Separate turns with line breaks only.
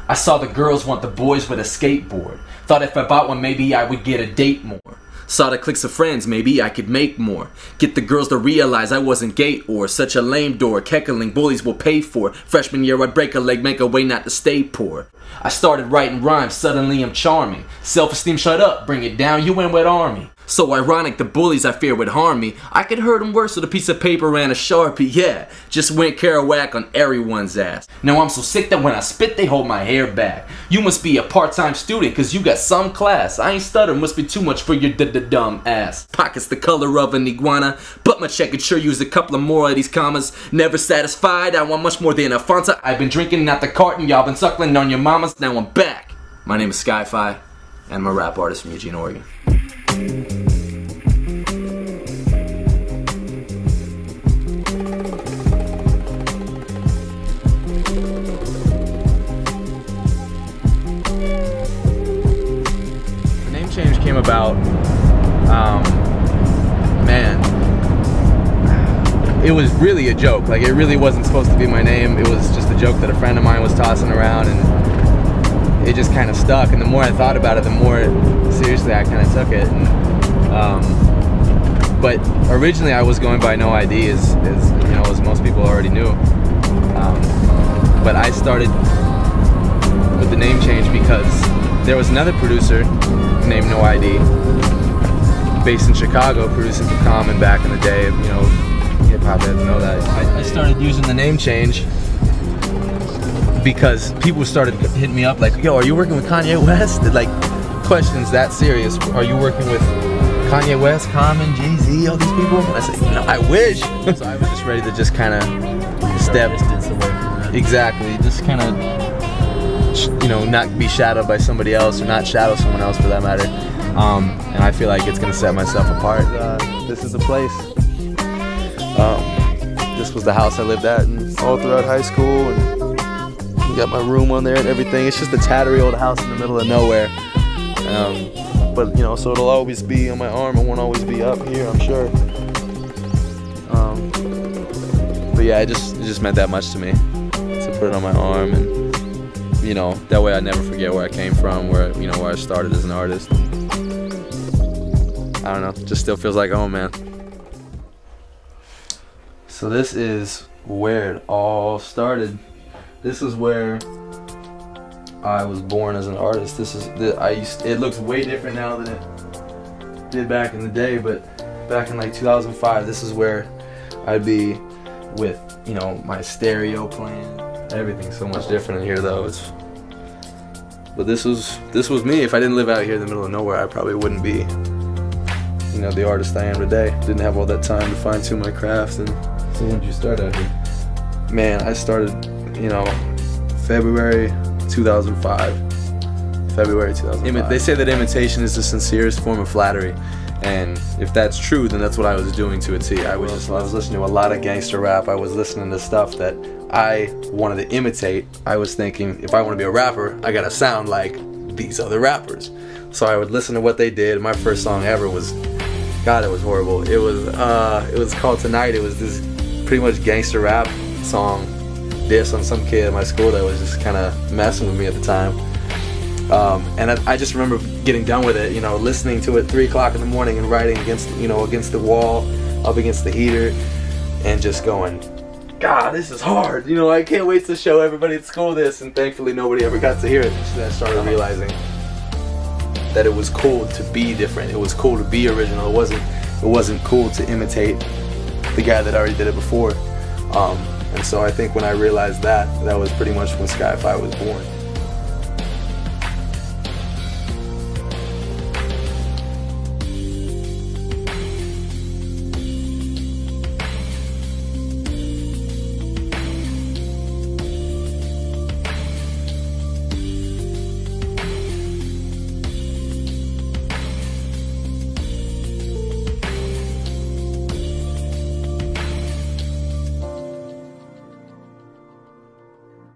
I saw the girls want the boys with a skateboard. Thought if I bought one, maybe I would get a date more. Saw the cliques of friends, maybe I could make more. Get the girls to realize I wasn't gay or such a lame door. Keckling bullies will pay for. Freshman year I'd break a leg, make a way not to stay poor. I started writing rhymes, suddenly I'm charming. Self-esteem shut up, bring it down, you win with army. So ironic the bullies I fear would harm me. I could hurt them worse with a piece of paper and a Sharpie, yeah. Just went Kerouac on everyone's ass. Now I'm so sick that when I spit they hold my hair back. You must be a part-time student cause you got some class. I ain't stutter, must be too much for your dumb ass. Pockets the color of an iguana, but my check could sure use a couple of more of these commas. Never satisfied, I want much more than a Fanta. I've been drinking out the carton, y'all been suckling on your mamas, now I'm back. My name is SKYCAM, and I'm a rap artist from Eugene, Oregon. Change came about, man, it was really a joke. Like, it really wasn't supposed to be my name. It was just a joke that a friend of mine was tossing around, and it just kind of stuck. And the more I thought about it, the more seriously I kind of took it. And, but originally I was going by No ID, as you know, as most people already knew. But I started with the name change because there was another producer named No ID, based in Chicago, producing for Common back in the day. You know, hip-hop heads know that. I started using the name change because people started hitting me up like, yo, are you working with Kanye West? Like, questions that serious. Are you working with Kanye West, Common, Jay-Z, all these people? And I said, no, I wish. So I was just ready to just kind of step distance away from that. Exactly, just kind of, you know, not be shadowed by somebody else, or not shadow someone else for that matter. And I feel like it's gonna set myself apart. This is the place. This was the house I lived at and all throughout high school, and got my room on there and everything. It's just a tattery old house in the middle of nowhere. But you know, so it'll always be on my arm. It won't always be up here, I'm sure. But yeah, it just meant that much to me to put it on my arm, and you know, that way I never forget where I came from, where, you know, where I started as an artist. I don't know, it just still feels like home, man. So this is where it all started. This is where I was born as an artist. This is it looks way different now than it did back in the day, but back in like 2005, this is where I'd be with, you know, my stereo playing. Everything's so much different in here, though. But this was me. If I didn't live out here in the middle of nowhere, I probably wouldn't be, you know, the artist I am today. Didn't have all that time to fine-tune my craft. And so when did you start out here? Man, I started, you know, February 2005. February 2005. They say that imitation is the sincerest form of flattery. And if that's true, then that's what I was doing to a T. I was listening to a lot of gangster rap. I was listening to stuff that I wanted to imitate. I was thinking, if I want to be a rapper, I gotta sound like these other rappers. So I would listen to what they did. My first song ever was, God, it was horrible. It was called Tonight. It was this pretty much gangster rap song, diss on some kid at my school that was just kind of messing with me at the time. And I just remember getting done with it, you know, listening to it 3 o'clock in the morning and writing against the wall, up against the heater, and just going, God, this is hard. You know, I can't wait to show everybody at school this, and thankfully nobody ever got to hear it. So I started realizing that it was cool to be different. It was cool to be original. It wasn't cool to imitate the guy that already did it before. And so I think when I realized that was pretty much when SKYCAM was born.